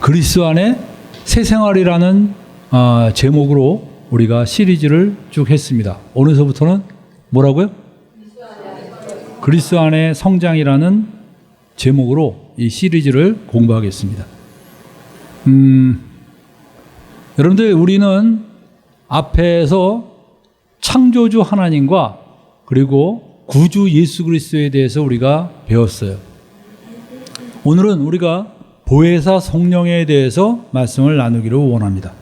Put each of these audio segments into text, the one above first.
그리스도 안에 새 생활이라는 제목으로 우리가 시리즈를 쭉 했습니다. 오늘서부터는 뭐라고요? 그리스도 안에 성장이라는 제목으로 이 시리즈를 공부하겠습니다. 여러분들, 우리는 앞에서 창조주 하나님과 그리고 구주 예수 그리스도에 대해서 우리가 배웠어요. 오늘은 우리가 보혜사 성령에 대해서 말씀을 나누기로 원합니다.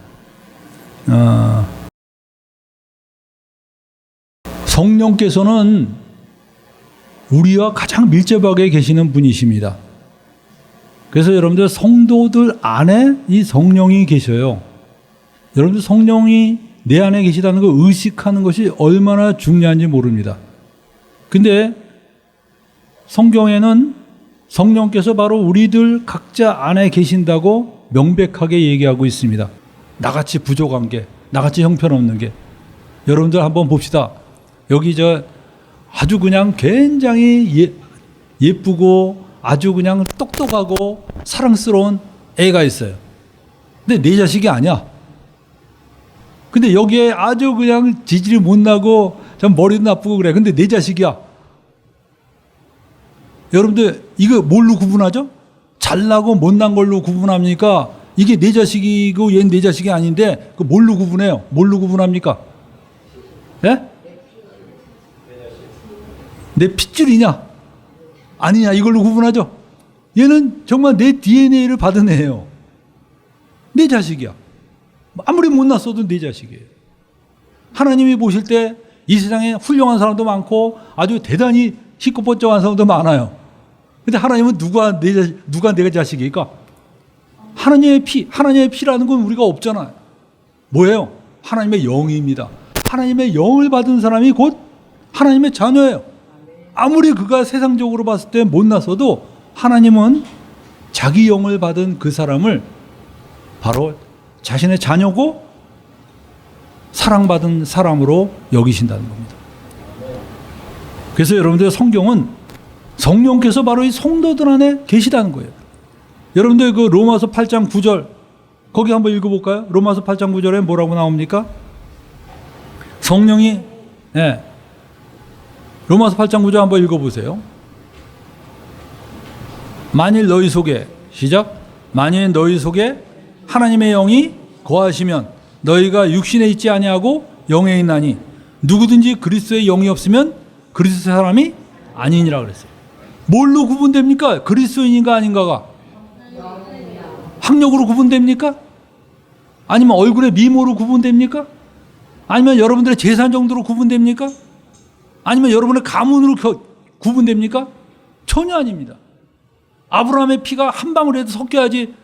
성령께서는 우리와 가장 밀접하게 계시는 분이십니다. 그래서 여러분들, 성도들 안에 이 성령이 계셔요. 여러분들, 성령이 내 안에 계시다는 걸 의식하는 것이 얼마나 중요한지 모릅니다. 근데 성경에는 성령께서 바로 우리들 각자 안에 계신다고 명백하게 얘기하고 있습니다. 나같이 부족한 게, 나같이 형편없는 게. 여러분들 한번 봅시다. 여기 아주 그냥 굉장히 예쁘고 아주 그냥 똑똑하고 사랑스러운 애가 있어요. 근데 내 자식이 아니야. 근데 여기에 아주 그냥 지질이 못나고 참 머리도 나쁘고 그래. 근데 내 자식이야. 여러분들, 이거 뭘로 구분하죠? 잘나고 못난 걸로 구분합니까? 이게 내 자식이고 얘는 내 자식이 아닌데 그 뭘로 구분해요? 뭘로 구분합니까? 예? 내 핏줄이냐 아니냐 이걸로 구분하죠. 얘는 정말 내 DNA를 받은 애예요. 내 자식이야. 아무리 못났어도 내 자식이에요. 하나님이 보실 때 이 세상에 훌륭한 사람도 많고 아주 대단히 희고 뻗쩍한 사람도 많아요. 근데 하나님은 누가 내 자식일까? 하나님의 피라는 건 우리가 없잖아요. 뭐예요? 하나님의 영입니다. 하나님의 영을 받은 사람이 곧 하나님의 자녀예요. 아무리 그가 세상적으로 봤을 때 못났어도 하나님은 자기 영을 받은 그 사람을 바로 자신의 자녀고 사랑받은 사람으로 여기신다는 겁니다. 그래서 여러분들, 성경은 성령께서 바로 이 성도들 안에 계시다는 거예요. 여러분들, 그 로마서 8장 9절 거기 한번 읽어볼까요? 로마서 8장 9절에 뭐라고 나옵니까? 성령이, 로마서 8장 9절 한번 읽어보세요. 만일 너희 속에, 시작. 만일 너희 속에 하나님의 영이 거하시면 너희가 육신에 있지 아니하고 영에 있나니 누구든지 그리스도의 영이 없으면 그리스도 사람이 아니니라 그랬어요. 뭘로 구분됩니까? 그리스도인인가 아닌가가? 학력으로 구분됩니까? 아니면 얼굴의 미모로 구분됩니까? 아니면 여러분들의 재산 정도로 구분됩니까? 아니면 여러분의 가문으로 구분됩니까? 전혀 아닙니다. 아브라함의 피가 한 방울이라도 섞여야지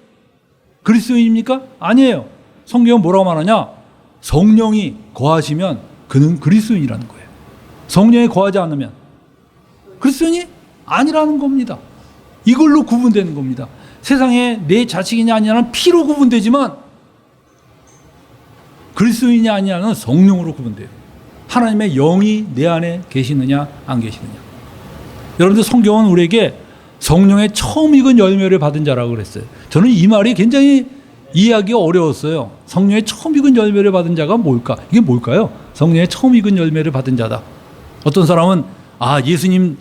그리스도인입니까? 아니에요. 성경은 뭐라고 말하냐? 성령이 거하시면 그는 그리스도인이라는 거예요. 성령이 거하지 않으면 그리스도인이 아니라는 겁니다. 이걸로 구분되는 겁니다. 세상에 내 자식이냐 아니냐는 피로 구분되지만 그리스도인이 아니냐는 성령으로 구분돼요. 하나님의 영이 내 안에 계시느냐 안 계시느냐. 여러분들, 성경은 우리에게 성령의 처음 익은 열매를 받은 자라고 그랬어요. 저는 이 말이 굉장히 이해하기가 어려웠어요. 성령의 처음 익은 열매를 받은 자가 뭘까? 이게 뭘까요? 성령의 처음 익은 열매를 받은 자다. 어떤 사람은 예수님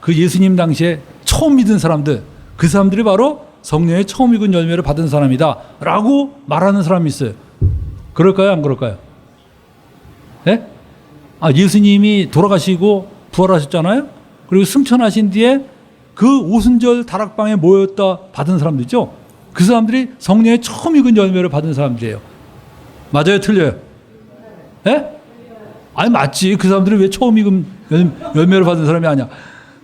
그 예수님 당시에 처음 믿은 사람들, 그 사람들이 바로 성령의 처음 익은 열매를 받은 사람이다 라고 말하는 사람이 있어요. 그럴까요? 안 그럴까요? 예? 예수님이 돌아가시고 부활하셨잖아요. 그리고 승천하신 뒤에 그 오순절 다락방에 모였다 받은 사람들 있죠. 그 사람들이 성령의 처음 익은 열매를 받은 사람들이에요. 맞아요? 틀려요? 예? 아니, 맞지. 그 사람들이 왜 처음 익은 열매를 받은 사람이 아니야?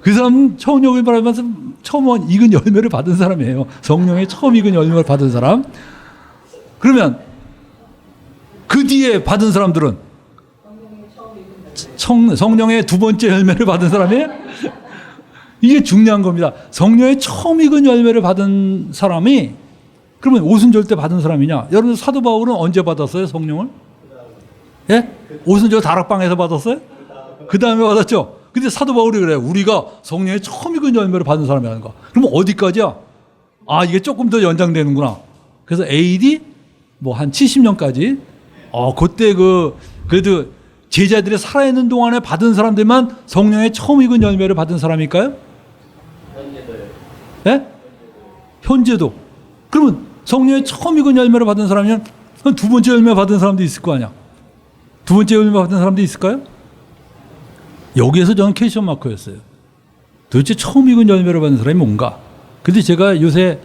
그 사람은 처음 익은 열매를 받은 사람이에요. 성령의 처음 익은 열매를 받은 사람. 그러면 그 뒤에 받은 사람들은 성령의 두 번째 열매를 받은 사람이에요? 이게 중요한 겁니다. 성령의 처음 익은 열매를 받은 사람이 그러면 오순절 때 받은 사람이냐? 여러분, 사도 바울은 언제 받았어요, 성령을? 예? 오순절 다락방에서 받았어요? 그 다음에 받았죠? 근데 사도 바울이 그래요. 우리가 성령의 처음 익은 열매를 받은 사람이라는 거. 그러면 어디까지야? 아, 이게 조금 더 연장되는구나. 그래서 AD 뭐 한 70년까지 그때 그래도 제자들이 살아있는 동안에 받은 사람들만 성령의 처음 익은 열매를 받은 사람일까요? 예? 현재도. 그러면 성령의 처음 익은 열매를 받은 사람이면 두 번째 열매 받은 사람도 있을 거 아니야. 두 번째 열매 받은 사람도 있을까요? 여기에서 저는 퀘스천 마크였어요. 도대체 처음 익은 열매를 받은 사람이 뭔가? 근데 제가 요새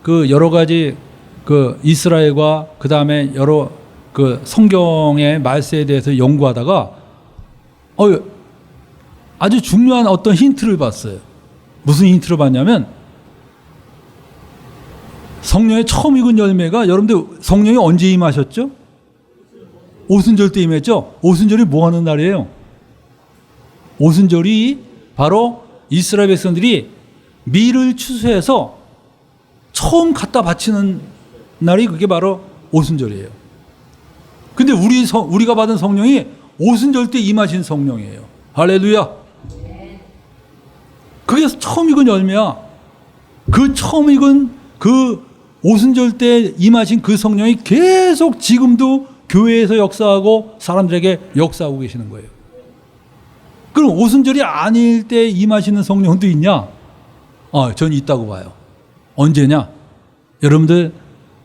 그 여러 가지 그 이스라엘과 그 다음에 여러 그 성경의 말세에 대해서 연구하다가 아주 중요한 어떤 힌트를 봤어요. 무슨 힌트를 봤냐면 성령의 처음 익은 열매가, 여러분들 성령이 언제 임하셨죠? 오순절 때 임했죠? 오순절이 뭐 하는 날이에요? 오순절이 바로 이스라엘 백성들이 밀을 추수해서 처음 갖다 바치는 날이 그게 바로 오순절이에요. 근데 우리가 받은 성령이 오순절 때 임하신 성령이에요. 할렐루야. 그게 처음 익은 열매야. 그 처음 익은 그 오순절 때 임하신 그 성령이 계속 지금도 교회에서 역사하고 사람들에게 역사하고 계시는 거예요. 그럼 오순절이 아닐 때 임하시는 성령도 있냐? 전 있다고 봐요. 언제냐? 여러분들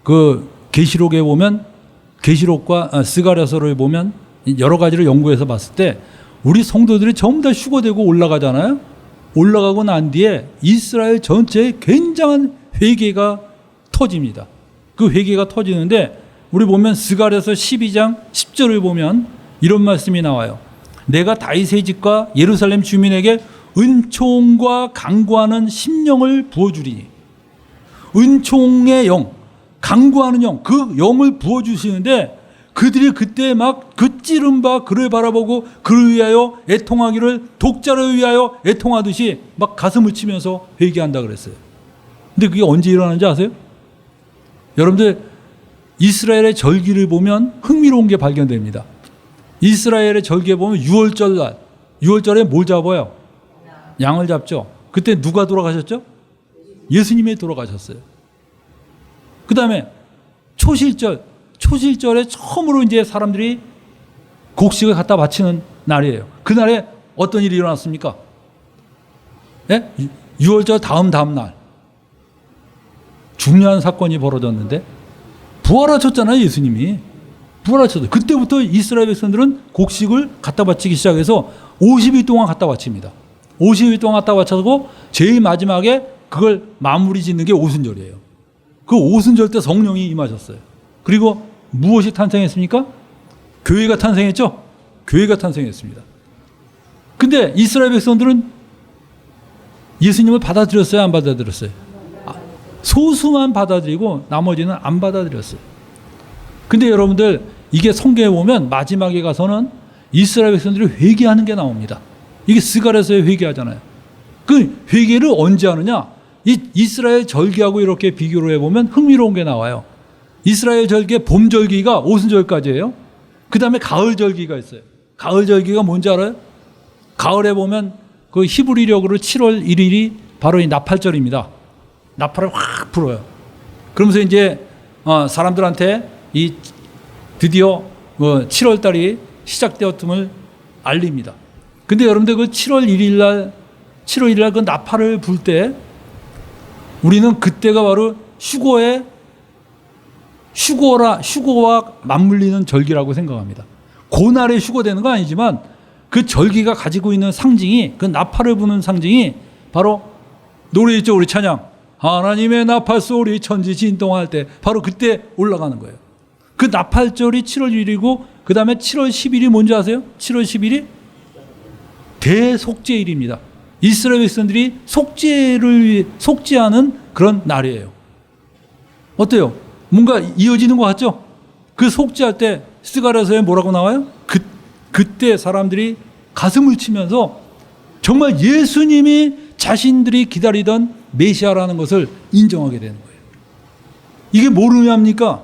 그 계시록에 보면, 계시록과 스가랴서를 보면 여러 가지를 연구해서 봤을 때 우리 성도들이 전부 다 휴거되고 올라가잖아요. 올라가고 난 뒤에 이스라엘 전체에 굉장한 회개가 터집니다. 그 회개가 터지는데 우리 보면 스가랴서 12장 10절을 보면 이런 말씀이 나와요. 내가 다윗의 집과 예루살렘 주민에게 은총과 강구하는 심령을 부어주리니. 은총의 영, 강구하는 영, 그 영을 부어주시는데 그들이 그때 막 그 찌른 바 그를 바라보고 그를 위하여 애통하기를 독자를 위하여 애통하듯이 막 가슴을 치면서 회개한다 그랬어요. 근데 그게 언제 일어나는지 아세요? 여러분들 이스라엘의 절기를 보면 흥미로운 게 발견됩니다. 이스라엘의 절기에 보면 6월절 날, 6월절에 뭘 잡아요? 양을 잡죠. 그때 누가 돌아가셨죠? 예수님이 돌아가셨어요. 그 다음에 초실절에 처음으로 이제 사람들이 곡식을 갖다 바치는 날이에요. 그날에 어떤 일이 일어났습니까? 예? 6월절 다음 날. 중요한 사건이 벌어졌는데, 부활하셨잖아요, 예수님이. 부활하셨어요. 그때부터 이스라엘 백성들은 곡식을 갖다 바치기 시작해서 50일 동안 갖다 바칩니다. 50일 동안 갖다 바쳐서 제일 마지막에 그걸 마무리 짓는 게 오순절이에요. 그 오순절 때 성령이 임하셨어요. 그리고 무엇이 탄생했습니까? 교회가 탄생했죠? 교회가 탄생했습니다. 근데 이스라엘 백성들은 예수님을 받아들였어요? 안 받아들였어요? 소수만 받아들이고 나머지는 안 받아들였어요. 근데 여러분들 이게 성경에 보면 마지막에 가서는 이스라엘 백성들이 회개하는 게 나옵니다. 이게 스가랴서에 회개하잖아요. 그 회개를 언제 하느냐? 이스라엘 절기하고 이렇게 비교를 해보면 흥미로운 게 나와요. 이스라엘 절기의 봄 절기가 오순절까지예요. 그 다음에 가을 절기가 있어요. 가을 절기가 뭔지 알아요? 가을에 보면 그 히브리력으로 7월 1일이 바로 이 나팔절입니다. 나팔을 확 불어요. 그러면서 이제 사람들한테 이 드디어 7월 달이 시작되었음을 알립니다. 근데 여러분들 그 7월 1일 날 그 나팔을 불 때 우리는 그때가 바로 휴거와 맞물리는 절기라고 생각합니다. 그날에 휴거되는 건 아니지만 그 절기가 가지고 있는 상징이, 그 나팔을 부는 상징이 바로 노래 있죠, 우리 찬양. 하나님의 나팔 소리 천지 진동할 때 바로 그때 올라가는 거예요. 그 나팔절이 7월 1일이고 그 다음에 7월 10일이 뭔지 아세요? 7월 10일이 대속죄일입니다. 이스라엘 백성들이 속죄하는 그런 날이에요. 어때요? 뭔가 이어지는 것 같죠? 그 속죄할 때 스가랴서에 뭐라고 나와요? 그때 사람들이 가슴을 치면서 정말 예수님이 자신들이 기다리던 메시아라는 것을 인정하게 되는 거예요. 이게 뭘 의미합니까?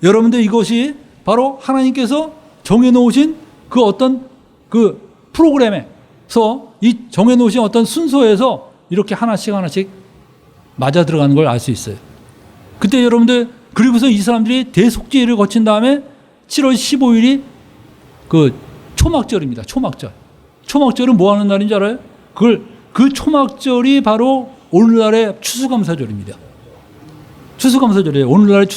여러분들 이것이 바로 하나님께서 정해놓으신 그 어떤 그 프로그램에서 이 정해놓으신 어떤 순서에서 이렇게 하나씩 맞아 들어가는 걸 알 수 있어요. 그때 여러분들 그리고서 이 사람들이 대속죄를 거친 다음에 7월 15일이 그 초막절입니다. 초막절. 초막절은 뭐 하는 날인지 알아요? 그 초막절이 바로 오늘날의 추수감사절입니다. 추수감사절이에요. 오늘날의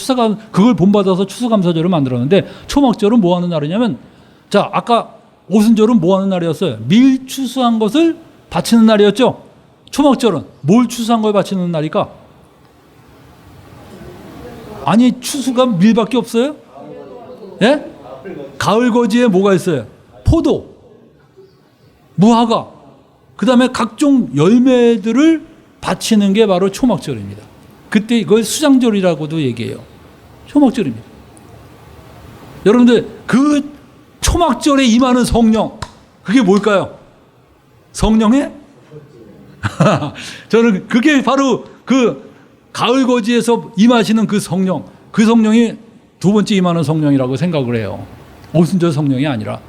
그걸 본받아서 추수감사절을 만들었는데 초막절은 뭐 하는 날이냐면 자, 아까 오순절은 뭐 하는 날이었어요? 밀 추수한 것을 바치는 날이었죠. 초막절은 뭘 추수한 걸 바치는 날일까? 아니, 추수가 밀밖에 없어요? 예? 가을 거지에 뭐가 있어요? 포도, 무화과, 그 다음에 각종 열매들을 바치는 게 바로 초막절입니다. 그때 이걸 수장절이라고도 얘기해요. 초막절입니다. 여러분들 그 초막절에 임하는 성령, 그게 뭘까요? 성령의 저는 그게 바로 그 가을 거지에서 임하시는 그 성령, 그 성령이 두 번째 임하는 성령이라고 생각을 해요. 오순절 성령이 아니라.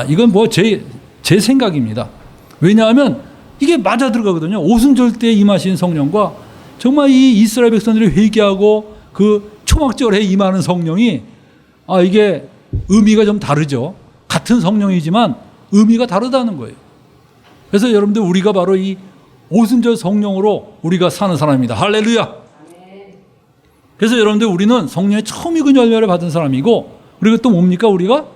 이건 뭐 제 생각입니다. 왜냐하면 이게 맞아 들어가거든요. 오순절 때 임하신 성령과 정말 이 이스라엘 백성들이 회개하고 그 초막절에 임하는 성령이 이게 의미가 좀 다르죠. 같은 성령이지만 의미가 다르다는 거예요. 그래서 여러분들 우리가 바로 이 오순절 성령으로 우리가 사는 사람입니다. 할렐루야. 그래서 여러분들 우리는 성령의 처음 익은 열매를 받은 사람이고, 그리고 또 뭡니까? 우리가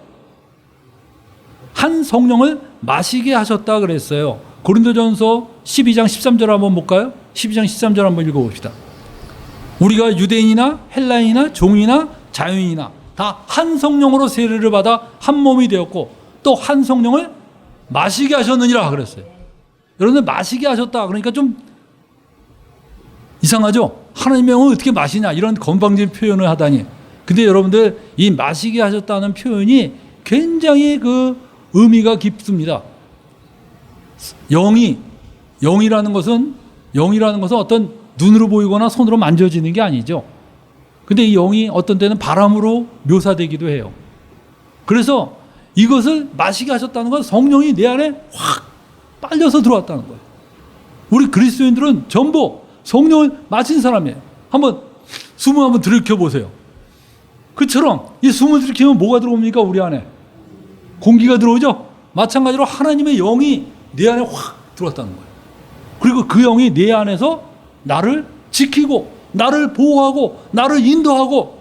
한 성령을 마시게 하셨다 그랬어요. 고린도전서 12장 13절 한번 볼까요? 12장 13절 한번 읽어봅시다. 우리가 유대인이나 헬라인이나 종이나 자유인이나 다 한 성령으로 세례를 받아 한 몸이 되었고 또 한 성령을 마시게 하셨느니라 그랬어요. 여러분들 마시게 하셨다 그러니까 좀 이상하죠? 하나님의 영을 어떻게 마시냐 이런 건방진 표현을 하다니. 근데 여러분들 이 마시게 하셨다는 표현이 굉장히 그 의미가 깊습니다. 영이라는 것은 어떤 눈으로 보이거나 손으로 만져지는 게 아니죠. 근데 이 영이 어떤 때는 바람으로 묘사되기도 해요. 그래서 이것을 마시게 하셨다는 건 성령이 내 안에 확 빨려서 들어왔다는 거예요. 우리 그리스도인들은 전부 성령을 마신 사람이에요. 한번 숨을 한번 들이켜 보세요. 그처럼 이 숨을 들이키면 뭐가 들어옵니까? 우리 안에 공기가 들어오죠. 마찬가지로 하나님의 영이 내 안에 확 들어왔다는 거예요. 그리고 그 영이 내 안에서 나를 지키고 나를 보호하고 나를 인도하고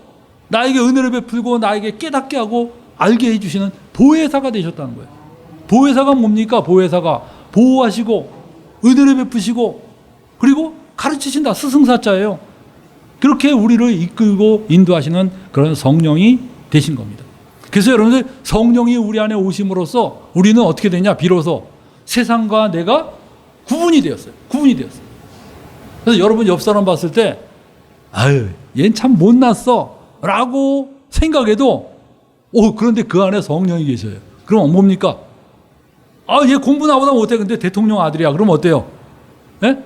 나에게 은혜를 베풀고 나에게 깨닫게 하고 알게 해주시는 보혜사가 되셨다는 거예요. 보혜사가 뭡니까? 보혜사가 보호하시고 은혜를 베푸시고 그리고 가르치신다. 스승사자예요. 그렇게 우리를 이끌고 인도하시는 그런 성령이 되신 겁니다. 그래서 여러분들 성령이 우리 안에 오심으로써 우리는 어떻게 되냐? 비로소 세상과 내가 구분이 되었어요. 그래서 여러분 옆 사람 봤을 때 얘는 참 못났어 라고 생각해도 그런데 그 안에 성령이 계셔요. 그럼 뭡니까? 얘 공부 나보다 못해. 근데 대통령 아들이야. 그럼 어때요? 예?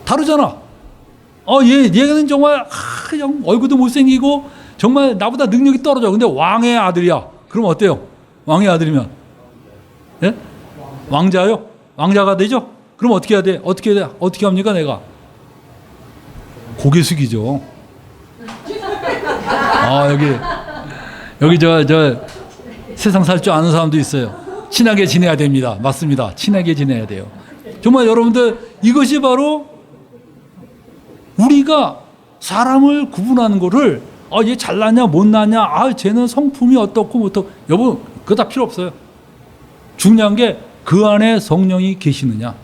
다르잖아. 얘는 정말 그냥 얼굴도 못생기고 정말 나보다 능력이 떨어져. 근데 왕의 아들이야. 그럼 어때요? 왕의 아들이면 예? 왕자요? 왕자가 되죠? 그럼 어떻게 해야 돼? 어떻게 합니까 내가? 고개 숙이죠. 여기 저 세상 살 줄 아는 사람도 있어요. 친하게 지내야 됩니다. 맞습니다. 친하게 지내야 돼요. 정말 여러분들 이것이 바로 우리가 사람을 구분하는 거를 얘 잘나냐 못나냐 쟤는 성품이 어떻고 여러분 그거 다 필요 없어요. 중요한 게 그 안에 성령이 계시느냐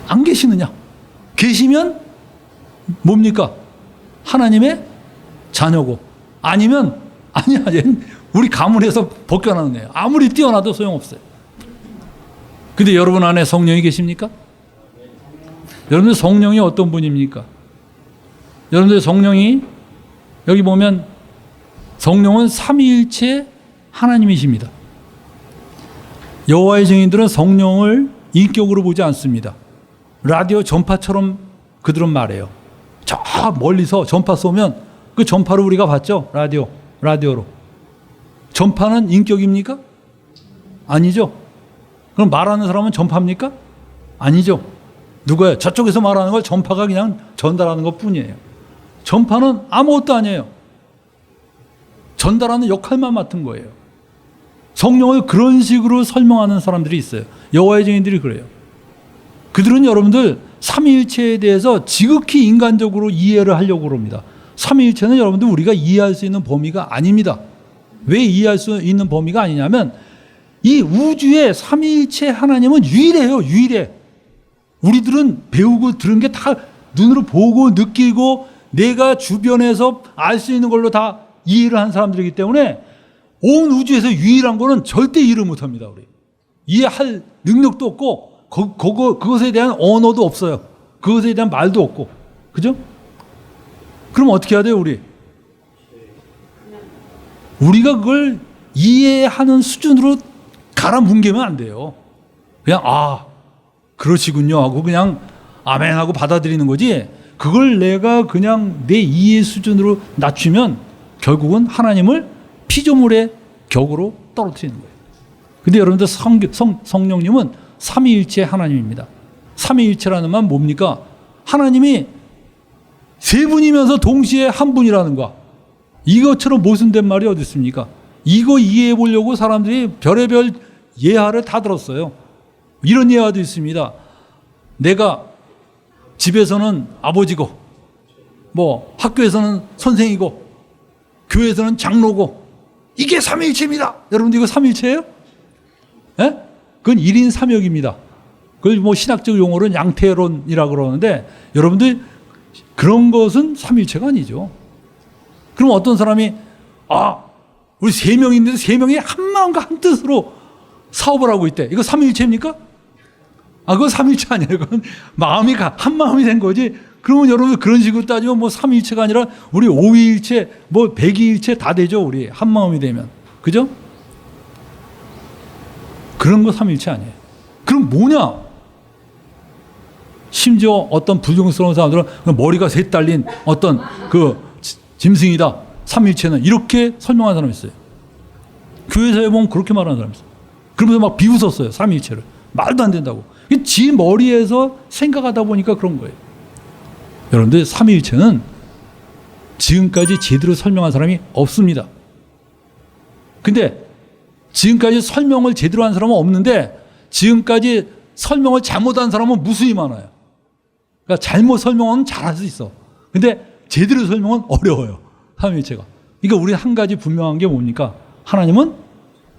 안 계시느냐. 계시면 뭡니까? 하나님의 자녀고 아니면 아니야 얘는 우리 가문에서 벗겨나는 애예요. 아무리 뛰어나도 소용없어요. 근데 여러분 안에 성령이 계십니까? 여러분들 성령이 어떤 분입니까? 여러분들 성령이 여기 보면 성령은 삼위일체 하나님이십니다. 여호와의 증인들은 성령을 인격으로 보지 않습니다. 라디오 전파처럼 그들은 말해요. 저 멀리서 전파 쏘면 그 전파를 우리가 봤죠? 라디오로. 전파는 인격입니까? 아니죠. 그럼 말하는 사람은 전파입니까? 아니죠. 누가요? 저쪽에서 말하는 걸 전파가 그냥 전달하는 것 뿐이에요. 전파는 아무것도 아니에요. 전달하는 역할만 맡은 거예요. 성령을 그런 식으로 설명하는 사람들이 있어요. 여호와의 증인들이 그래요. 그들은 여러분들 삼위일체에 대해서 지극히 인간적으로 이해를 하려고 합니다. 삼위일체는 여러분들 우리가 이해할 수 있는 범위가 아닙니다. 왜 이해할 수 있는 범위가 아니냐면 이 우주의 삼위일체 하나님은 유일해요. 유일해. 우리들은 배우고 들은 게 다 눈으로 보고 느끼고 내가 주변에서 알 수 있는 걸로 다 이해를 한 사람들이기 때문에 온 우주에서 유일한 거는 절대 이해를 못합니다. 우리 이해할 능력도 없고 그것에 대한 언어도 없어요. 그것에 대한 말도 없고. 그죠? 그럼 어떻게 해야 돼요, 우리? 우리가 그걸 이해하는 수준으로 갈아뭉개면 안 돼요. 그냥 그러시군요 하고 그냥 아멘 하고 받아들이는 거지. 그걸 내가 그냥 내 이해 수준으로 낮추면 결국은 하나님을 피조물의 격으로 떨어뜨리는 거예요. 근데 여러분들 성령님은 삼위일체 하나님입니다. 삼위일체라는 말 뭡니까? 하나님이 세 분이면서 동시에 한 분이라는 거. 이것처럼 모순된 말이 어디 있습니까? 이거 이해해 보려고 사람들이 별의별 예화를 다 들었어요. 이런 예화도 있습니다. 내가 집에서는 아버지고, 뭐 학교에서는 선생이고, 교회에서는 장로고, 이게 삼위일체입니다. 여러분들 이거 삼위일체예요? 예? 그건 1인 3역입니다. 그걸 뭐 신학적 용어로는 양태론이라고 그러는데 여러분들 그런 것은 삼위일체가 아니죠. 그럼 어떤 사람이 우리 3명인데 3명이 한 마음과 한 뜻으로 사업을 하고 있대. 이거 삼위일체입니까? 그건 삼위일체 아니에요. 그건 마음이 한 마음이 된 거지. 그러면 여러분 그런 식으로 따지면 뭐 삼위일체가 아니라 우리 오위일체, 뭐 백위일체 다 되죠. 우리 한 마음이 되면. 그죠? 그런 거 삼위일체 아니에요. 그럼 뭐냐? 심지어 어떤 불경스러운 사람들은 머리가 셋 달린 어떤 그 짐승이다. 삼위일체는 이렇게 설명하는 사람이 있어요. 교회에서 보면 그렇게 말하는 사람이 있어요. 그러면서 막 비웃었어요. 삼위일체를. 말도 안 된다고. 지 머리에서 생각하다 보니까 그런 거예요. 여러분들 삼위일체는 지금까지 제대로 설명한 사람이 없습니다. 근데 지금까지 설명을 제대로 한 사람은 없는데 지금까지 설명을 잘못한 사람은 무수히 많아요. 그러니까 잘못 설명은 잘할 수 있어. 근데 제대로 설명은 어려워요. 삼위일체가. 그러니까 우리 한 가지 분명한 게 뭡니까? 하나님은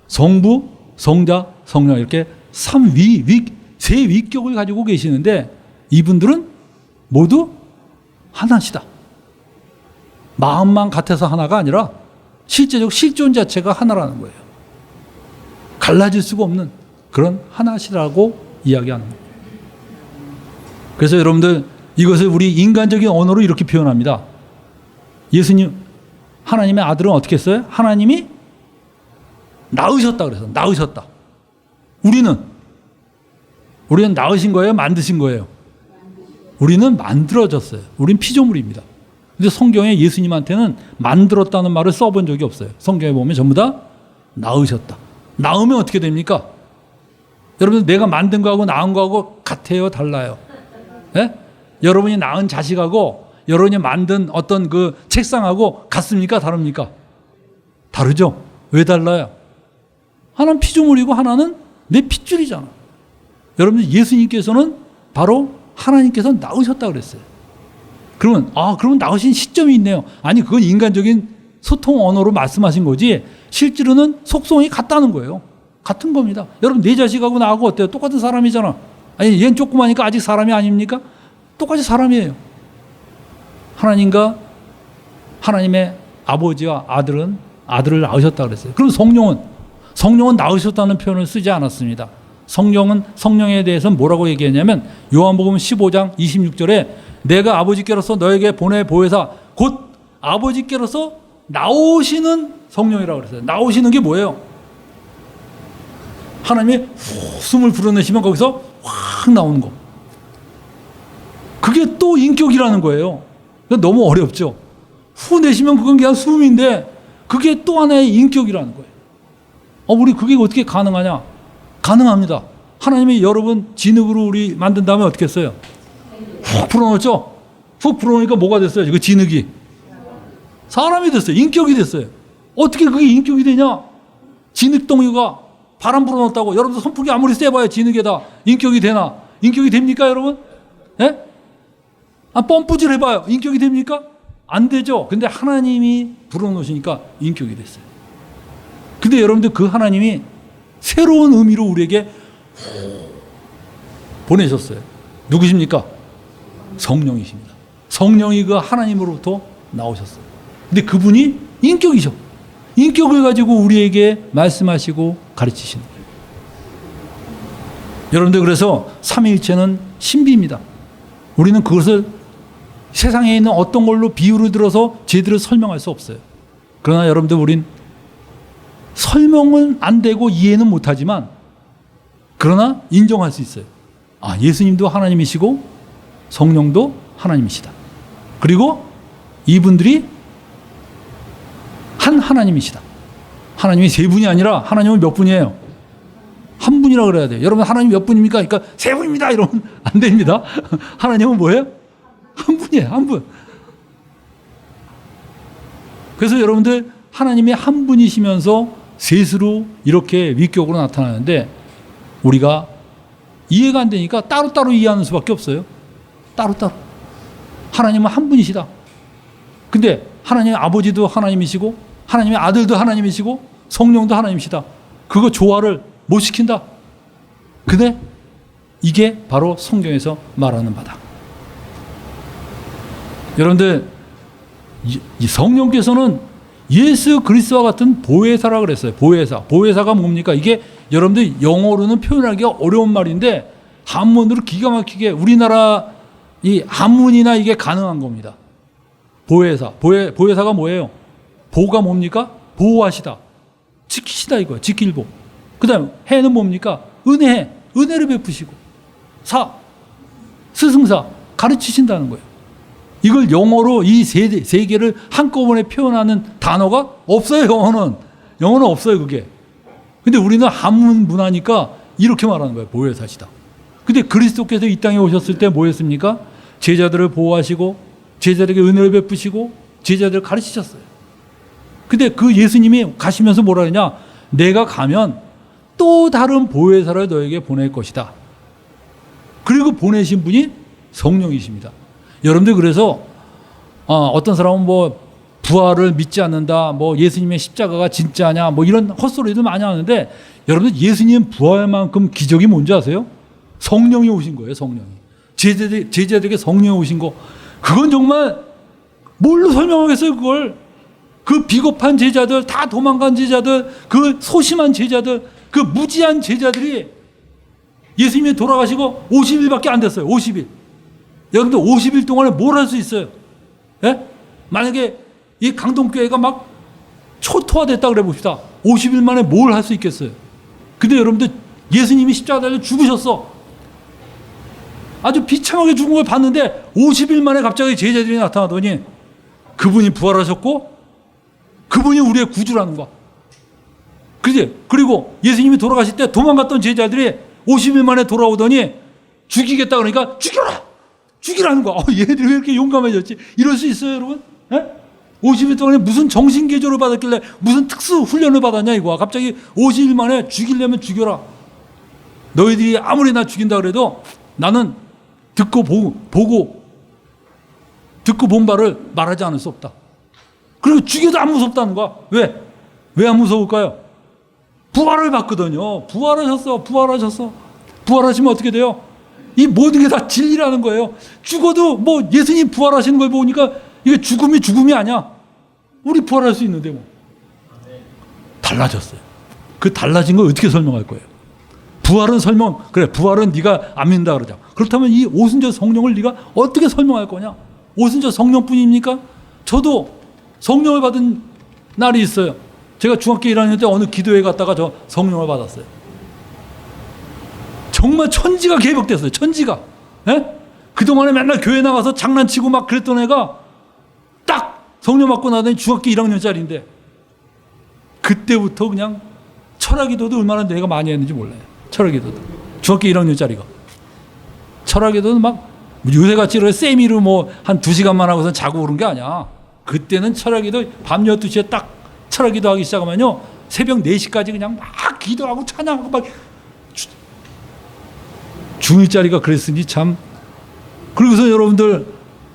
성부, 성자, 성령 이렇게 세 위격을 가지고 계시는데 이분들은 모두 하나시다. 마음만 같아서 하나가 아니라 실제적 실존 자체가 하나라는 거예요. 갈라질 수가 없는 그런 하나시라고 이야기하는 거예요. 그래서 여러분들 이것을 우리 인간적인 언어로 이렇게 표현합니다. 예수님, 하나님의 아들은 어떻게 했어요? 하나님이 낳으셨다 그래서 낳으셨다. 우리는 낳으신 거예요? 만드신 거예요? 우리는 만들어졌어요. 우린 피조물입니다. 근데 성경에 예수님한테는 만들었다는 말을 써본 적이 없어요. 성경에 보면 전부 다 낳으셨다. 낳으면 어떻게 됩니까? 여러분 내가 만든 거하고 낳은 거하고 같아요? 달라요? 예? 여러분이 낳은 자식하고 여러분이 만든 어떤 그 책상하고 같습니까? 다릅니까? 다르죠? 왜 달라요? 하나는 피조물이고 하나는 내 핏줄이잖아. 여러분들 예수님께서는 바로 하나님께서 낳으셨다 그랬어요. 그러면 그러면 낳으신 시점이 있네요. 아니 그건 인간적인 소통 언어로 말씀하신 거지 실제로는 속성이 같다는 거예요. 같은 겁니다. 여러분 내 자식하고 나하고 어때요? 똑같은 사람이잖아. 아니 얘는 조그마니까 아직 사람이 아닙니까? 똑같이 사람이에요. 하나님과 하나님의 아버지와 아들은 아들을 낳으셨다 그랬어요. 그럼 성령은 낳으셨다는 표현을 쓰지 않았습니다. 성령에 대해서는 뭐라고 얘기했냐면 요한복음 15장 26절에 내가 아버지께로서 너에게 보내 보혜사 곧 아버지께로서 나오시는 성령이라고 그랬어요. 나오시는 게 뭐예요? 하나님이 숨을 불어내시면 거기서 확 나오는 거. 그게 또 인격이라는 거예요. 너무 어렵죠. 후 내쉬면 그건 그냥 숨인데 그게 또 하나의 인격이라는 거예요. 우리 그게 어떻게 가능하냐? 가능합니다. 하나님이 여러분 진흙으로 우리 만든 다음에 어떻게 했어요? 훅 불어넣었죠? 훅 불어넣으니까 뭐가 됐어요? 그 진흙이 사람이 됐어요. 인격이 됐어요. 어떻게 그게 인격이 되냐? 진흙덩이가 바람 불어넣었다고 여러분들 선풍기 아무리 쐬봐야 진흙에다 인격이 되나? 인격이 됩니까 여러분? 예? 펌프질 해봐요. 인격이 됩니까? 안 되죠. 근데 하나님이 불어넣으시니까 인격이 됐어요. 근데 여러분들 그 하나님이 새로운 의미로 우리에게 보내셨어요. 누구십니까? 성령이십니다. 성령이 그 하나님으로부터 나오셨어요. 근데 그분이 인격이죠. 인격을 가지고 우리에게 말씀하시고 가르치시는 거예요. 여러분들 그래서 삼위일체는 신비입니다. 우리는 그것을 세상에 있는 어떤 걸로 비유를 들어서 제대로 설명할 수 없어요. 그러나 여러분들 우린 설명은 안 되고 이해는 못하지만 그러나 인정할 수 있어요. 아, 예수님도 하나님이시고 성령도 하나님이시다. 그리고 이분들이 한 하나님이시다. 하나님이 세 분이 아니라 하나님은 몇 분이에요? 한 분이라고 그래야 돼요. 여러분 하나님 몇 분입니까? 그러니까 세 분입니다. 이러면 안 됩니다. 하나님은 뭐예요? 한 분이에요. 한 분. 그래서 여러분들 하나님이 한 분이시면서 셋으로 이렇게 위격으로 나타나는데 우리가 이해가 안 되니까 따로따로 이해하는 수밖에 없어요. 따로따로. 하나님은 한 분이시다. 근데 하나님의 아버지도 하나님이시고 하나님의 아들도 하나님이시고 성령도 하나님이시다. 그거 조화를 못 시킨다. 근데 이게 바로 성경에서 말하는 바다. 여러분들 이 성령께서는 예수 그리스도와 같은 보혜사라 그랬어요. 보혜사. 보혜사가 뭡니까? 이게 여러분들 영어로는 표현하기가 어려운 말인데 한문으로 기가 막히게 우리나라 이 한문이나 이게 가능한 겁니다. 보혜사. 보혜사가 뭐예요? 보가 뭡니까? 보호하시다. 지키시다 이거예요. 지킬보. 그 다음에 해는 뭡니까? 은혜해. 은혜를 베푸시고. 사. 스승사. 가르치신다는 거예요. 이걸 영어로 이 세 개를 한꺼번에 표현하는 단어가 없어요. 영어는 없어요. 그게. 근데 우리는 한문 문화니까 이렇게 말하는 거예요. 보혜사시다. 근데 그리스도께서 이 땅에 오셨을 때 뭐 했습니까? 제자들을 보호하시고 제자들에게 은혜를 베푸시고 제자들을 가르치셨어요. 근데 그 예수님이 가시면서 뭐라 그러냐? 내가 가면 또 다른 보혜사를 너에게 보낼 것이다. 그리고 보내신 분이 성령이십니다. 여러분들 그래서 어떤 사람은 뭐 부활을 믿지 않는다, 뭐 예수님의 십자가가 진짜냐, 뭐 이런 헛소리들 많이 하는데 여러분들 예수님 부활만큼 기적이 뭔지 아세요? 성령이 오신 거예요. 성령이. 제자들에게 성령이 오신 거. 그건 정말 뭘로 설명하겠어요, 그걸. 그 비겁한 제자들, 다 도망간 제자들, 그 소심한 제자들, 그 무지한 제자들이 예수님이 돌아가시고 50일밖에 안 됐어요. 50일. 여러분들 50일 동안에 뭘 할 수 있어요? 예? 만약에 이 강동교회가 막 초토화됐다 그래 봅시다. 50일 만에 뭘 할 수 있겠어요? 근데 여러분들 예수님이 십자가 달려 죽으셨어. 아주 비참하게 죽은 걸 봤는데 50일 만에 갑자기 제자들이 나타나더니 그분이 부활하셨고 그분이 우리의 구주라는 거야. 그지? 그리고 예수님이 돌아가실 때 도망갔던 제자들이 50일 만에 돌아오더니 죽이겠다 그러니까 죽여라! 죽이라는 거야. 얘들이 왜 이렇게 용감해졌지? 이럴 수 있어요, 여러분? 예? 50일 동안에 무슨 정신개조를 받았길래 무슨 특수 훈련을 받았냐 이거야. 갑자기 50일 만에 죽이려면 죽여라. 너희들이 아무리 나 죽인다 그래도 나는 듣고 본 바를 말하지 않을 수 없다. 그리고 죽여도 안 무섭다는 거야. 왜? 왜 안 무서울까요? 부활을 받거든요. 부활하셨어. 부활하시면 어떻게 돼요? 이 모든 게 다 진리라는 거예요. 죽어도 뭐 예수님 부활하시는 걸 보니까 이게 죽음이 아니야. 우리 부활할 수 있는데 뭐. 달라졌어요. 그 달라진 걸 어떻게 설명할 거예요? 부활은 그래 부활은 네가 안 믿는다 그러자. 그렇다면 이 오순절 성령을 네가 어떻게 설명할 거냐? 오순절 성령뿐입니까? 저도 성령을 받은 날이 있어요. 제가 중학교 1학년 때 어느 기도회 갔다가 저 성령을 받았어요. 정말 천지가 개벽됐어요. 천지가. 예? 그동안에 맨날 교회 나가서 장난치고 막 그랬던 애가 딱 성령 받고 나더니 중학교 1학년짜리인데 그때부터 그냥 철학기도도 얼마나 내가 많이 했는지 몰라요. 철학기도도. 중학교 1학년짜리가. 철학에도 막 요새같이 세미로 뭐 한 2시간만 하고서 자고 오른 게 아니야. 그때는 철학에도 밤 12시에 딱 철학기도 하기 시작하면요. 새벽 4시까지 그냥 막 기도하고 찬양하고 막 중1짜리가 그랬으니 참. 그러고서 여러분들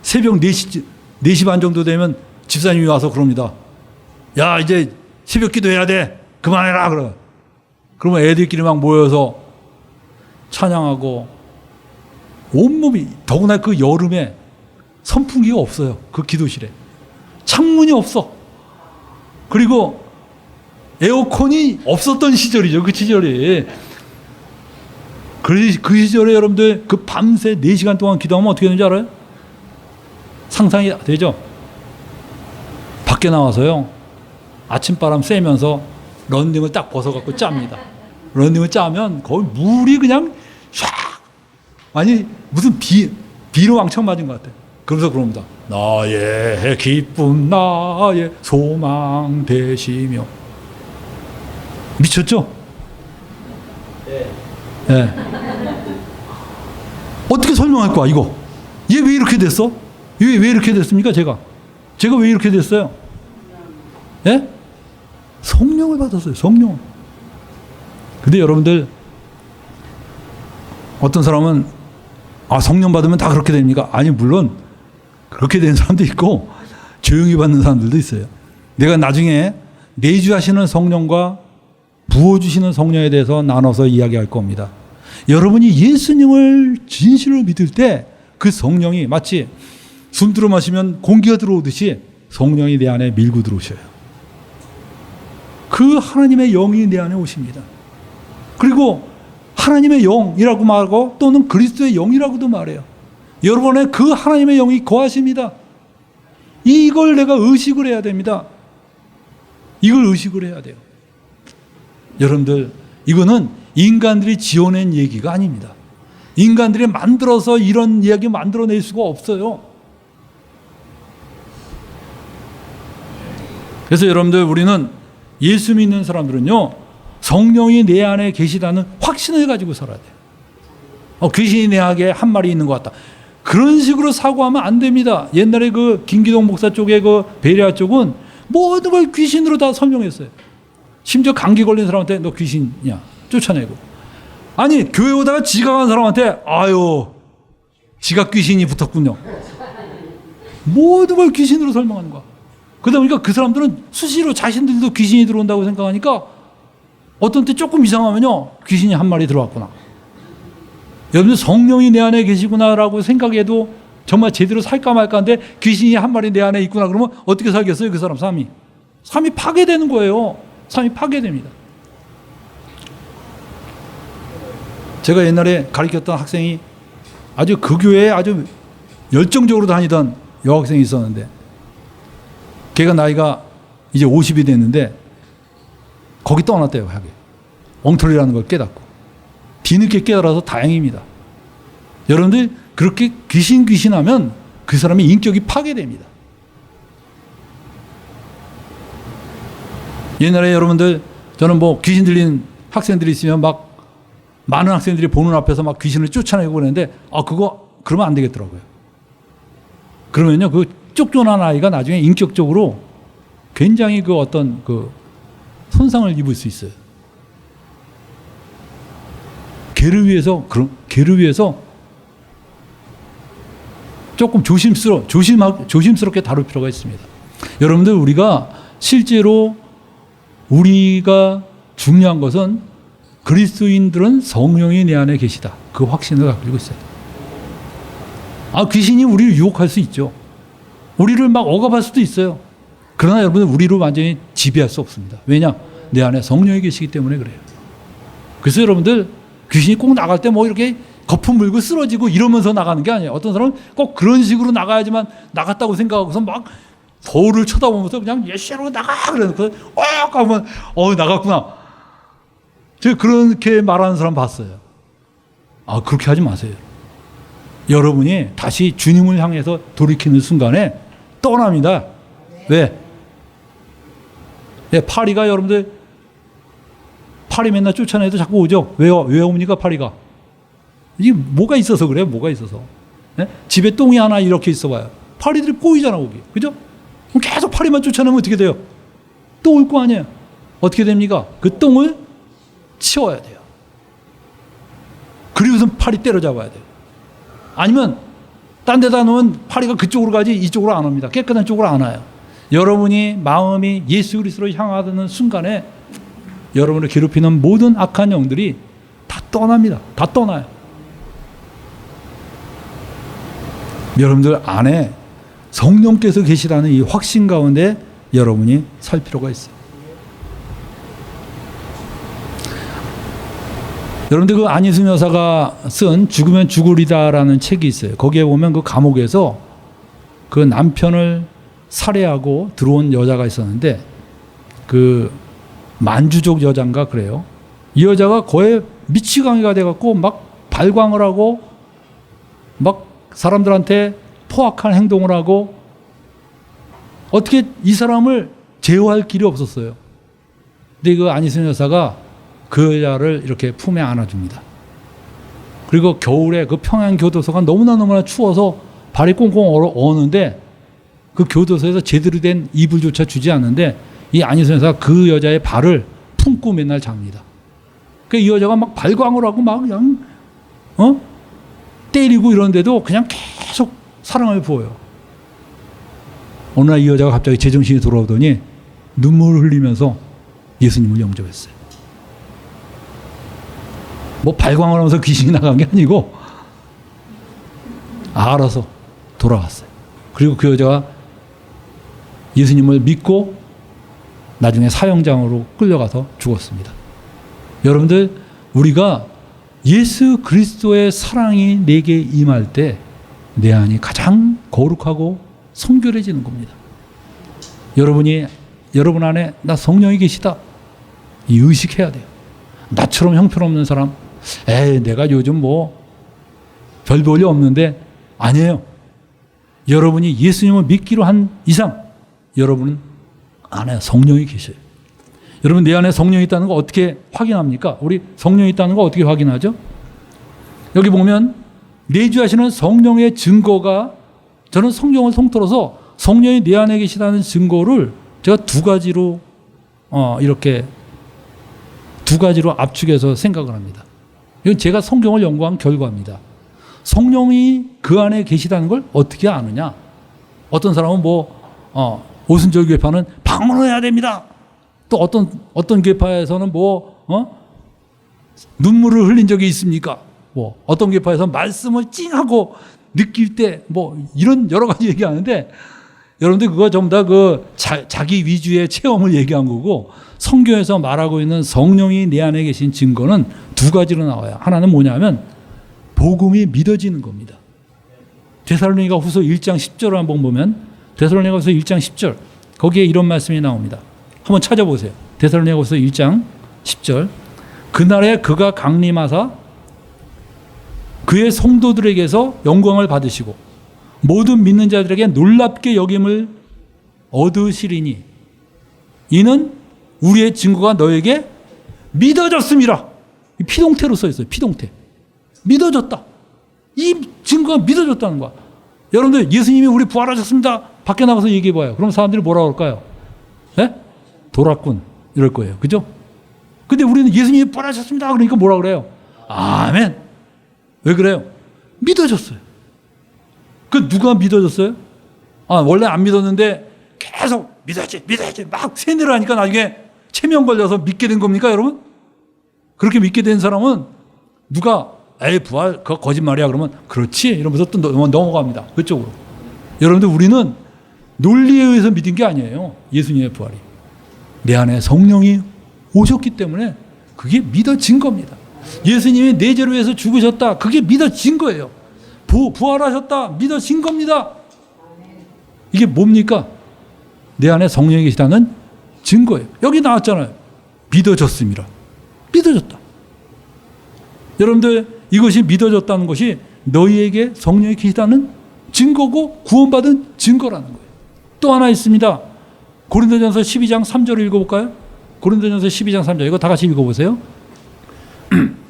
새벽 4시 반 정도 되면 집사님이 와서 그럽니다. 야, 이제 새벽 기도해야 돼. 그만해라. 그러면 애들끼리 막 모여서 찬양하고 온몸이, 더구나 그 여름에 선풍기가 없어요. 그 기도실에. 창문이 없어. 그리고 에어컨이 없었던 시절이죠. 그 시절이. 그 시절에 여러분들 그 밤새 4시간 동안 기도하면 어떻게 되는지 알아요? 상상이 되죠? 밖에 나와서요. 아침바람 쐬면서 런닝을 딱 벗어갖고 짭니다. 런닝을 짜면 거의 물이 그냥 샥! 아니 무슨 비로 왕창 맞은 것 같아요. 그러면서 그럽니다. 나의 기쁨 나의 소망 되시며. 미쳤죠? 네. 네. 어떻게 설명할 거야 이거? 얘 왜 이렇게 됐어? 왜 이렇게 됐습니까? 제가 왜 이렇게 됐어요? 예? 성령을 받았어요. 성령. 근데 여러분들 어떤 사람은 성령 받으면 다 그렇게 됩니까? 아니 물론 그렇게 되는 사람도 있고 조용히 받는 사람들도 있어요. 내가 나중에 내주하시는 성령과 부어주시는 성령에 대해서 나눠서 이야기할 겁니다. 여러분이 예수님을 진실로 믿을 때 그 성령이 마치 숨 들어 마시면 공기가 들어오듯이 성령이 내 안에 밀고 들어오셔요. 그 하나님의 영이 내 안에 오십니다. 그리고 하나님의 영이라고 말하고 또는 그리스도의 영이라고도 말해요. 여러분의 그 하나님의 영이 거하십니다. 이걸 내가 의식을 해야 됩니다. 이걸 의식을 해야 돼요. 여러분들 이거는 인간들이 지어낸 얘기가 아닙니다. 인간들이 만들어서 이런 이야기 만들어낼 수가 없어요. 그래서 여러분들 우리는 예수 믿는 사람들은요 성령이 내 안에 계시다는 확신을 가지고 살아야 돼요. 귀신이 내 안에 한 마리 있는 것 같다. 그런 식으로 사고하면 안 됩니다. 옛날에 그 김기동 목사 쪽에 그 베레아 쪽은 모든 걸 귀신으로 다 설명했어요. 심지어 감기 걸린 사람한테 너 귀신이야 쫓아내고. 아니 교회 오다가 지각한 사람한테 지각 귀신이 붙었군요. 모든 걸 귀신으로 설명하는 거야. 그러다 보니까 그 사람들은 수시로 자신들도 귀신이 들어온다고 생각하니까 어떤 때 조금 이상하면요 귀신이 한 마리 들어왔구나. 여러분들 성령이 내 안에 계시구나라고 생각해도 정말 제대로 살까 말까인데 귀신이 한 마리 내 안에 있구나 그러면 어떻게 살겠어요? 그 사람 삶이 파괴되는 거예요. 삶이 파괴됩니다. 제가 옛날에 가르쳤던 학생이 아주 그 교회에 아주 열정적으로 다니던 여학생이 있었는데 걔가 나이가 이제 50이 됐는데 거기 떠났대요. 하게 엉터리라는 걸 깨닫고 뒤늦게 깨달아서 다행입니다. 여러분들 그렇게 귀신하면 그 사람의 인격이 파괴됩니다. 옛날에 여러분들 저는 뭐 귀신 들린 학생들이 있으면 막 많은 학생들이 보는 앞에서 막 귀신을 쫓아내고 그러는데 그거 그러면 안 되겠더라고요. 그러면요 그 쫓겨난 아이가 나중에 인격적으로 굉장히 그 어떤 그 손상을 입을 수 있어요. 걔를 위해서 조금 조심스럽게 다룰 필요가 있습니다. 여러분들 우리가 실제로 우리가 중요한 것은 그리스도인들은 성령이 내 안에 계시다. 그 확신을 가지고 있어요. 귀신이 우리를 유혹할 수 있죠. 우리를 막 억압할 수도 있어요. 그러나 여러분들 우리를 완전히 지배할 수 없습니다. 왜냐? 내 안에 성령이 계시기 때문에 그래요. 그래서 여러분들 귀신이 꼭 나갈 때 뭐 이렇게 거품 물고 쓰러지고 이러면서 나가는 게 아니에요. 어떤 사람은 꼭 그런 식으로 나가야지만 나갔다고 생각하고서 막 거울을 쳐다보면서 그냥 예시로 나가 그러니까 하면 나갔구나. 제가 그렇게 말하는 사람 봤어요. 그렇게 하지 마세요. 여러분이 다시 주님을 향해서 돌이키는 순간에 떠납니다. 왜? 파리가 여러분들 파리 맨날 쫓아내도 자꾸 오죠. 왜 옵니까 파리가? 이게 뭐가 있어서 그래요? 뭐가 있어서? 네? 집에 똥이 하나 이렇게 있어봐요. 파리들이 꼬이잖아 거기. 그죠? 그럼 계속 파리만 쫓아내면 어떻게 돼요? 또 올 거 아니에요. 어떻게 됩니까? 그 똥을 치워야 돼요. 그리고서 파리 때려잡아야 돼요. 아니면 딴 데다 놓으면 파리가 그쪽으로 가지 이쪽으로 안 옵니다. 깨끗한 쪽으로 안 와요. 여러분이 마음이 예수 그리스도로 향하는 순간에 여러분을 괴롭히는 모든 악한 영들이 다 떠납니다. 다 떠나요. 여러분들 안에 성령께서 계시다는 이 확신 가운데 여러분이 살 필요가 있어요. 여러분들 그 안희순 여사가 쓴 죽으면 죽으리다라는 책이 있어요. 거기에 보면 그 감옥에서 그 남편을 살해하고 들어온 여자가 있었는데 그 만주족 여자인가 그래요. 이 여자가 거의 미치광이가 돼갖고 막 발광을 하고 막 사람들한테 포악한 행동을 하고 어떻게 이 사람을 제어할 길이 없었어요. 근데 그 안희순 여사가 그 여자를 이렇게 품에 안아줍니다. 그리고 겨울에 그 평양 교도소가 너무나 추워서 발이 꽁꽁 얼었는데 그 교도소에서 제대로 된 이불조차 주지 않는데 이 안희순 여사가 그 여자의 발을 품고 맨날 잡니다. 그 이 여자가 막 발광을 하고 막 그냥 때리고 이러는데도 그냥 계속 사랑을 부어요. 어느 날 이 여자가 갑자기 제정신이 돌아오더니 눈물을 흘리면서 예수님을 영접했어요. 뭐 발광을 하면서 귀신이 나간 게 아니고 알아서 돌아왔어요. 그리고 그 여자가 예수님을 믿고 나중에 사형장으로 끌려가서 죽었습니다. 여러분들 우리가 예수 그리스도의 사랑이 내게 임할 때 내 안이 가장 거룩하고 성결해지는 겁니다. 여러분 안에 나 성령이 계시다. 이 의식해야 돼요. 나처럼 형편없는 사람, 내가 요즘 뭐 별 볼일 없는데 아니에요. 여러분이 예수님을 믿기로 한 이상 여러분 안에 성령이 계셔요. 여러분 내 안에 성령이 있다는 거 어떻게 확인합니까? 우리 성령이 있다는 거 어떻게 확인하죠? 여기 보면 내주하시는 성령의 증거가 저는 성경을 통틀어서 성령이 내 안에 계시다는 증거를 제가 두 가지로 압축해서 생각을 합니다. 이건 제가 성경을 연구한 결과입니다. 성령이 그 안에 계시다는 걸 어떻게 아느냐? 어떤 사람은 오순절 교회파는 방언해야 됩니다. 또 어떤 교회파에서는 눈물을 흘린 적이 있습니까? 어떤 교회파에서 말씀을 찡하고 느낄 때 이런 여러 가지 얘기하는데 여러분들 그거 전부 다 자기 위주의 체험을 얘기한 거고 성경에서 말하고 있는 성령이 내 안에 계신 증거는 두 가지로 나와요. 하나는 뭐냐면 복음이 믿어지는 겁니다. 데살로니가 후서 1장 10절을 한번 보면 데살로니가 후서 1장 10절 거기에 이런 말씀이 나옵니다. 한번 찾아보세요. 데살로니가 후서 1장 10절 그날에 그가 강림하사 그의 성도들에게서 영광을 받으시고 모든 믿는 자들에게 놀랍게 여김을 얻으시리니 이는 우리의 증거가 너에게 믿어졌습니다. 피동태로 써 있어요. 피동태. 믿어졌다. 이 증거가 믿어졌다는 거야. 여러분들 예수님이 우리 부활하셨습니다. 밖에 나가서 얘기해 봐요. 그럼 사람들이 뭐라 그럴까요? 네? 돌았군. 이럴 거예요. 그죠? 근데 우리는 예수님이 부활하셨습니다. 그러니까 뭐라 그래요? 아멘. 왜 그래요? 믿어졌어요. 그 누가 믿어졌어요? 원래 안 믿었는데 계속 믿어야지 막 세뇌를 하니까 나중에 체면 걸려서 믿게 된 겁니까 여러분? 그렇게 믿게 된 사람은 누가 부활 그거 거짓말이야 그러면 그렇지 이러면서 또 넘어갑니다. 그쪽으로. 여러분들 우리는 논리에 의해서 믿은 게 아니에요. 예수님의 부활이. 내 안에 성령이 오셨기 때문에 그게 믿어진 겁니다. 예수님이 내 죄를 위해서 죽으셨다. 그게 믿어진 거예요. 부활하셨다. 믿어진 겁니다. 이게 뭡니까? 내 안에 성령이 계시다는 증거예요. 여기 나왔잖아요. 믿어졌습니다. 믿어졌다. 여러분들 이것이 믿어졌다는 것이 너희에게 성령이 계시다는 증거고 구원받은 증거라는 거예요. 또 하나 있습니다. 고린도전서 12장 3절을 읽어볼까요? 고린도전서 12장 3절 이거 다 같이 읽어보세요.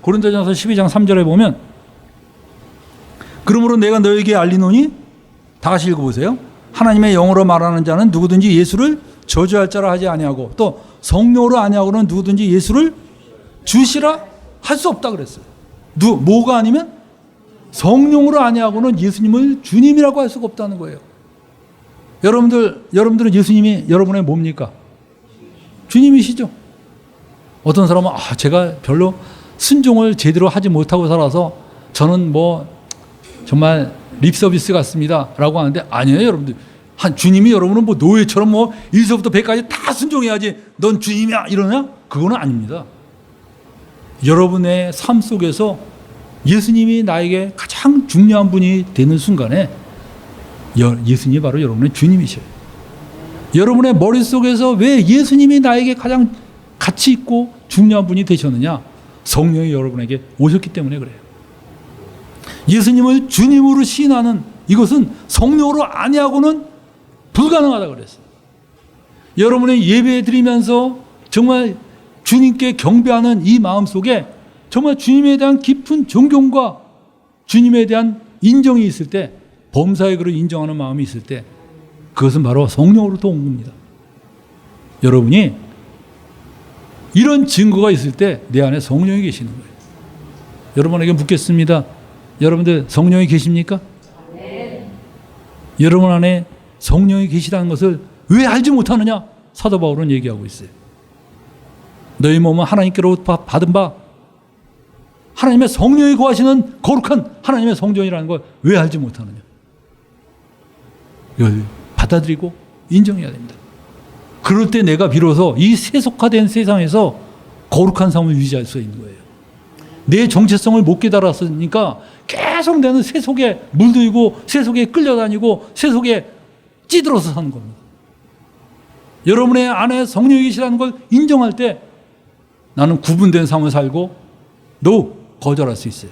고린도전서 12장 3절에 보면 그러므로 내가 너에게 알리노니, 다 같이 읽어보세요. 하나님의 영으로 말하는 자는 누구든지 예수를 저주할 자라 하지 아니하고, 또 성령으로 아니하고는 누구든지 예수를 주시라 할 수 없다 그랬어요. 뭐가 아니면? 성령으로 아니하고는 예수님을 주님이라고 할 수가 없다는 거예요. 여러분들은 예수님이 여러분의 뭡니까? 주님이시죠. 어떤 사람은 제가 별로 순종을 제대로 하지 못하고 살아서 저는 정말 립서비스 같습니다 라고 하는데, 아니에요. 여러분들, 주님이 여러분은 노예처럼 1서부터 100까지 다 순종해야지 넌 주님이야 이러냐? 그거는 아닙니다. 여러분의 삶 속에서 예수님이 나에게 가장 중요한 분이 되는 순간에 예수님이 바로 여러분의 주님이셔요. 여러분의 머릿속에서 왜 예수님이 나에게 가장 가치 있고 중요한 분이 되셨느냐? 성령이 여러분에게 오셨기 때문에 그래요. 예수님을 주님으로 시인하는 이것은 성령으로 아니하고는 불가능하다 그랬어요. 여러분의 예배 드리면서 정말 주님께 경배하는 이 마음 속에 정말 주님에 대한 깊은 존경과 주님에 대한 인정이 있을 때, 범사의 그를 인정하는 마음이 있을 때, 그것은 바로 성령으로부터 온 겁니다. 여러분이 이런 증거가 있을 때 내 안에 성령이 계시는 거예요. 여러분에게 묻겠습니다. 여러분들 성령이 계십니까? 네. 여러분 안에 성령이 계시다는 것을 왜 알지 못하느냐? 사도 바울은 얘기하고 있어요. 너희 몸은 하나님께로부터 받은 바, 하나님의 성령이 거하시는 거룩한 하나님의 성전이라는 걸 왜 알지 못하느냐? 이걸 받아들이고 인정해야 됩니다. 그럴 때 내가 비로소 이 세속화된 세상에서 거룩한 삶을 유지할 수 있는 거예요. 내 정체성을 못 깨달았으니까 계속 나는 세속에 물들고 세속에 끌려다니고 세속에 찌들어서 사는 겁니다. 여러분의 안에 성령이 계시다는 걸 인정할 때 나는 구분된 삶을 살고 거절할 수 있어요.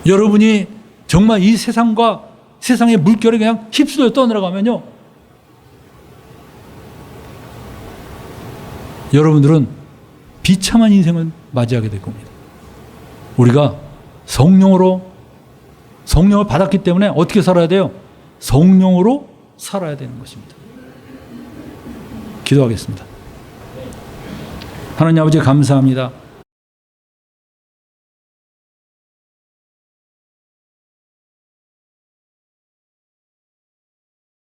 여러분이 정말 이 세상과 세상의 물결에 그냥 휩쓸려 떠내려가면요, 여러분들은 비참한 인생을 맞이하게 될 겁니다. 우리가 성령을 받았기 때문에 어떻게 살아야 돼요? 성령으로 살아야 되는 것입니다. 기도하겠습니다. 하나님 아버지 감사합니다.